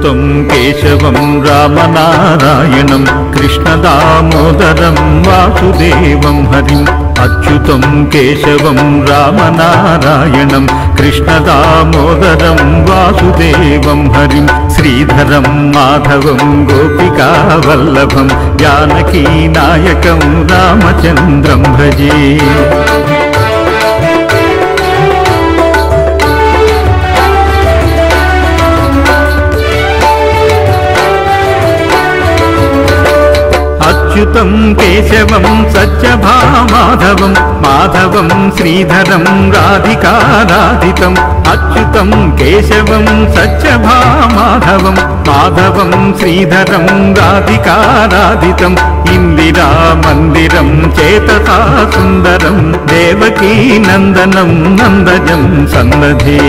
అచ్యుతం కేశవం రామనారాయణం కృష్ణదామోదరం వాసుదేవం హరిం అచ్యుతం కేశవం రామనారాయణం కృష్ణదామోదరం వాసుదేవం హరిం శ్రీధరం మాధవం గోపికా వల్లభం జానకీ నాయకం రామచంద్రం భజే అచ్యుతం కేశవం సత్యభామాధవం మాధవం శ్రీధరం రాధికారాధితం అచ్యుతం కేశవం సత్యభామాధవం మాధవం శ్రీధరం రాధికారాధితం ఇందిరా మందిరం చేతసా సుందరం దేవకీ నందనం నందజం సన్నధే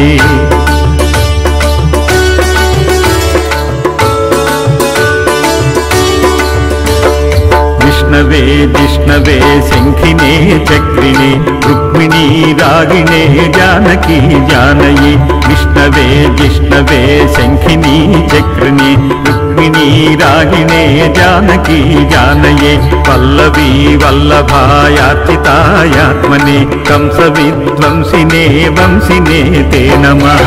విష్ణవే జిష్ణవే శంఖినే చక్రిణే రుక్మిణీ రాగిణే జానకీ జానయే విష్ణవే జిష్ణవే శంఖినీ చక్రిణే రుక్మిణీ రాగిణే జానకీ జానయే పల్లవీ వల్లభాయార్చితాయాత్మనే కంస విధ్వంసినే వంశినే తే నమః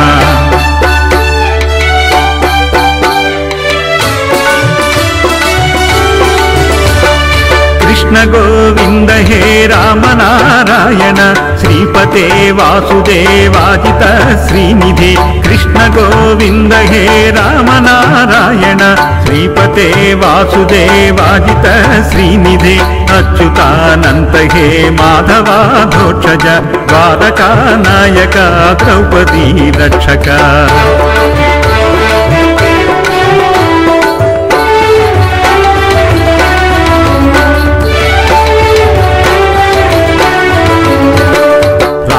कृष्ण गोविंद हे राम नारायण श्रीपते वासुदेवाजित श्रीनिधे कृष्ण गोविंद हे राम नारायण श्रीपते वासुदेवाजित श्रीनिधे अच्युतानंत हे माधवाधोक्षज द्वारका नायक द्रौपदी रक्षक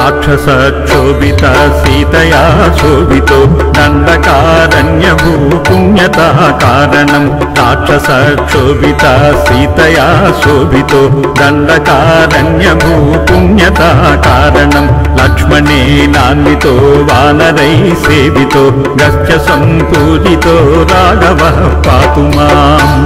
राक्षसक्षोभित सीतया शोभितो दंडकारण्यभू पुण्यता कारणं राक्षसक्षोभित सीतया शोभितो दंडकारण्यभू पुण्यता कारणं लक्ष्मणेनान्वितो वानरै सेवितो गश्च सम्पूजितो राघवः पातु माम्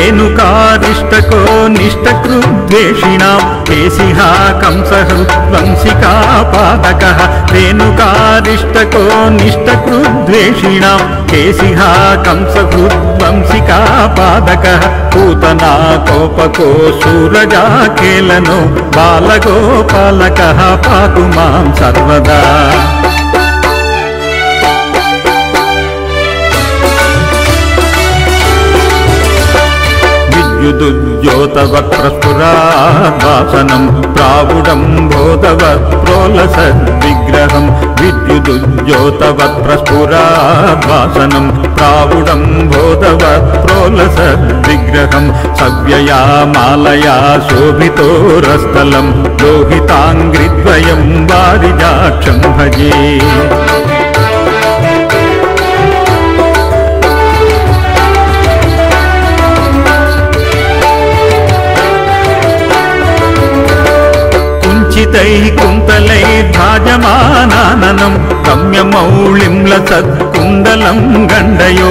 धेनुकारिष्टको निष्टकृद्वेषिणां केशिहा कंसहृद्वंशिका पादकः धेनुकारिष्टको निष्टकृद्वेषिणां केशिहा कंसहृद्वंशिका पादकः पूतना कोपको सूरजाकेलनो बालगोपालकः पातु मां सर्वदा विद्युदुज्योतवक्त्रस्फुराद्वासनं प्रावुडं बोधवत्प्रोलसद्विग्रहं विद्युदुज्योतवक्त्रस्फुराद्वासनं प्रावुडं बोधवत्प्रोलसद्विग्रहं सव्यया मालया शोभितोरस्थलं लोहिताङ्घ्रिद्वयं वारिजाक्षं भजे कुन्तलैर्भाजमानाननं रम्यमौलिं लसत्कुण्डलं गण्डयो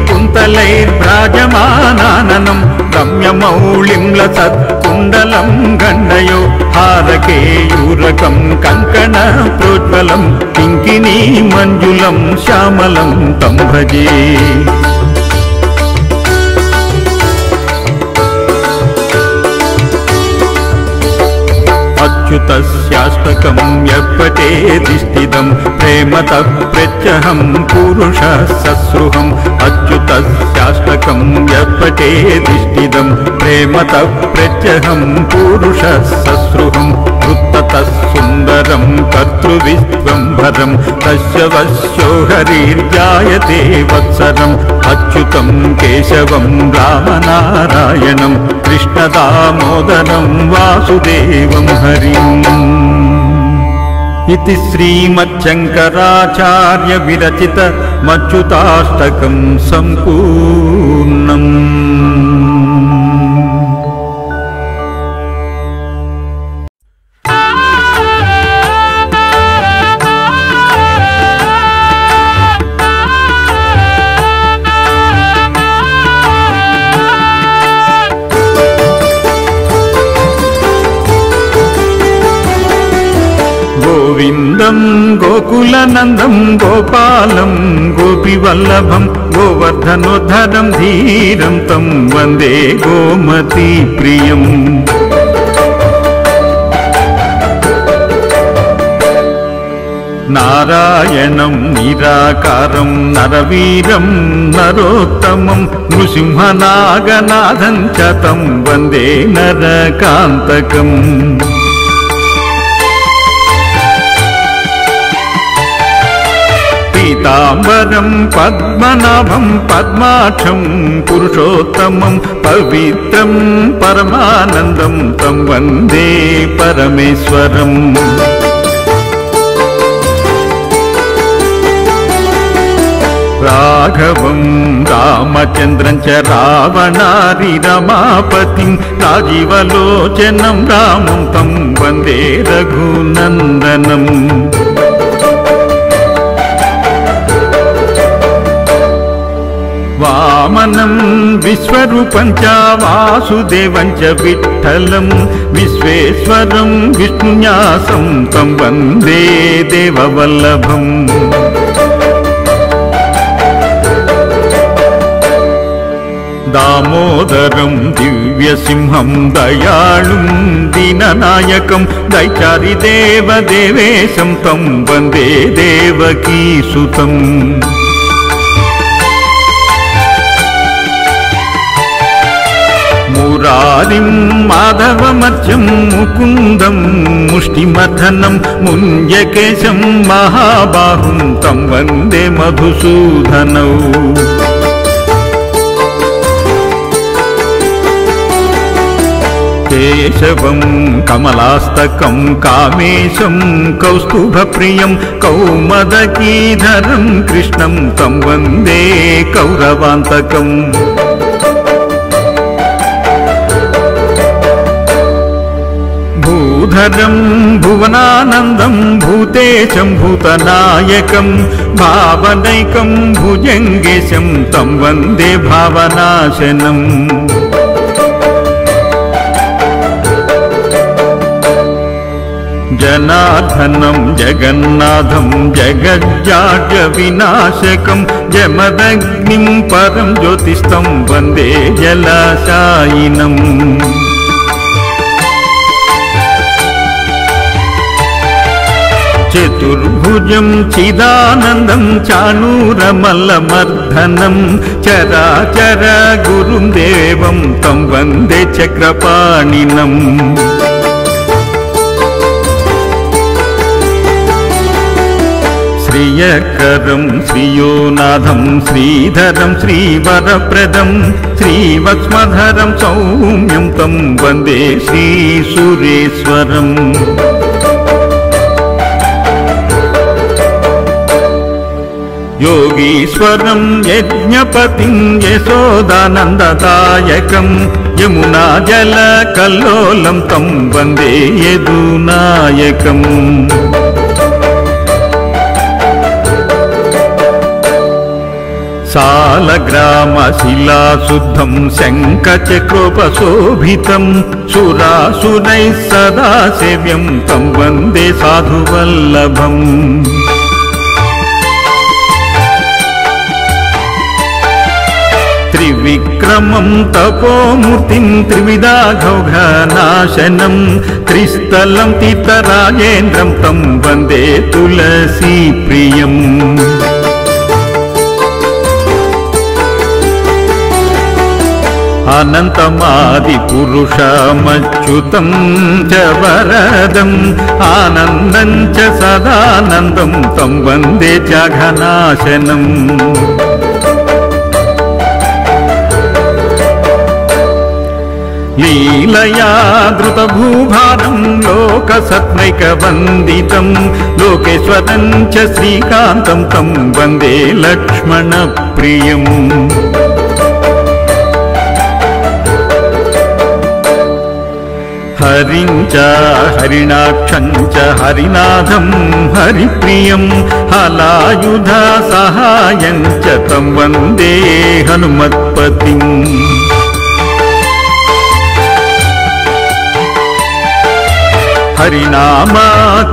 कुन्तलैर्भाजमानाननं रम्यमौलिं लसत्कुण्डलं गण्डयो हारकेयूरकं कङ्कणप्रोज्वलं किङ्किणी मञ्जुलं श्यामलं तं भजे अच्युतस्याष्टकं यपठेदिष्टिदं प्रेमतः प्रत्यहं पुरुषः सस्रुहम् अच्युतस्याष्टकं यपठेदिष्टिदं प्रेमतः प्रत्यहं पुरुषः सस्रुहम् वृत्ततः सुन्दरं कर्तृविश्वम्भरं तस्य वश्यो हरिर्जायते वत्सरम् अच्युतं केशवं रामनारायणं कृष्णदामोदरं वासुदेवं हरिम् इति श्रीमच्छङ्कराचार्य विरचित मच्युताष्टकं सम्पूर्णम्। గోవిందం గోకులనందం గోపాలం గోపివల్లభం గోవర్ధనోద్ధరం ధీరం తం వందే గోమతీ ప్రియం. నారాయణం నిరాకారం నరవీరం నరోత్తమం నృసింహనాగనాథం చ తం వందే నరకాంతకం. పీతాంబరం పద్మనాభం పద్మాక్షం పురుషోత్తమం పవిత్రం పరమానందం తం వందే పరమేశ్వరం. రాఘవం రామచంద్రం చ రావణారి రమాపతిం రాజీవలోచనం రామం తం వందే రఘునందనం. వామనం విశ్వరూపం చ వాసుదేవం చ విఠ్ఠలం విశ్వేశ్వరం విష్ణున్యాసం తం వందే దేవవల్లభం. దామోదరం దివ్యసింహం దయాళుం దీననాయకం దైచారి దేవదేవేశం తం వందే దేవకీసుతం. మురారిం మాధవమర్చం ముకుందం ముష్టిమర్ధనం ముంజకేశం మహాబాహుం తం వందే మధుసూదనౌ. కేశవం కమలాస్తకం కామేశం కౌస్తుభప్రియం కౌమదకీధరం కృష్ణం తం వందే కౌరవాంతకం. భూధరం భువనానందం భూతేశం భూతనాయకం భావనైకం భుజంగేశం తం వందే భావనాశనం. జనార్దనం జగన్నాథం జగజ్జాడ్య వినాశకం జమదగ్నిం పరం జ్యోతిస్తం వందే జలాశాయినం. చతుర్భుజం చిదానందం చాణూరమల్లమర్ధనం చరాచర గురుం దేవం తం వందే చక్రపాణినం. శ్రియకరం శ్రియోనాథం శ్రీధరం శ్రీవరప్రదం శ్రీవత్స్మధరం సౌమ్యం తం వందే శ్రీసురేశ్వరం. యోగీశ్వరం యజ్ఞపతిం యశోదానందదాయకం యమునా జల కల్లోలం తం వందే యదునాయకం. సాలగ్రామశిలాశుద్ధం శంఖచక్రోపశోభితం సురాసురైః సదా సేవ్యం తం వందే సాధువల్లభం. త్రివిక్రమం తపోమూర్తిం త్రివిధాఘౌఘనాశనం త్రిస్థలం తీర్థరాజేంద్రం తం వందే తులసీ ప్రియం. అనంతమాది పురుషమచ్యుతం చ వరదం ఆనందం చ సదానందం తం వందే జఘనాశనం. లీలయా ధృతభూభారం లోకసత్రైకవందితం లోకేశ్వరం చ శ్రీకాంతం తం వందే లక్ష్మణప్రియం. హరిం చ హరిణాక్షం చ హరినాథం హరిప్రియం హలాయుధ సహాయం చ తం వందే హనుమత్పతిం. हरिनामाकृतामला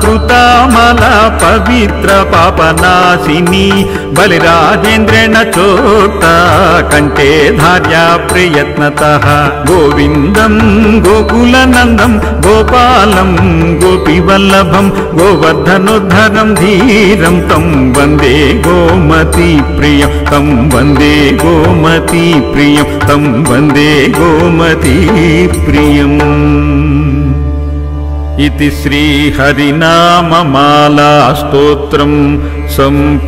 पवित्र पापनाशिनी बलिराजेन्द्रेण चोक्ता कंठे धार्या प्रयत्नतः गोविन्दं गोकुलनन्दं गोपालं गोपीवल्लभं गोवर्धनोद्धरं धीरं तं वन्दे गोमती प्रियं तं वन्दे गोमती प्रियं तं वन्दे गोमती प्रियम् इति श्री हरिनाममाला स्तोत्रं सम्पूर्णम्।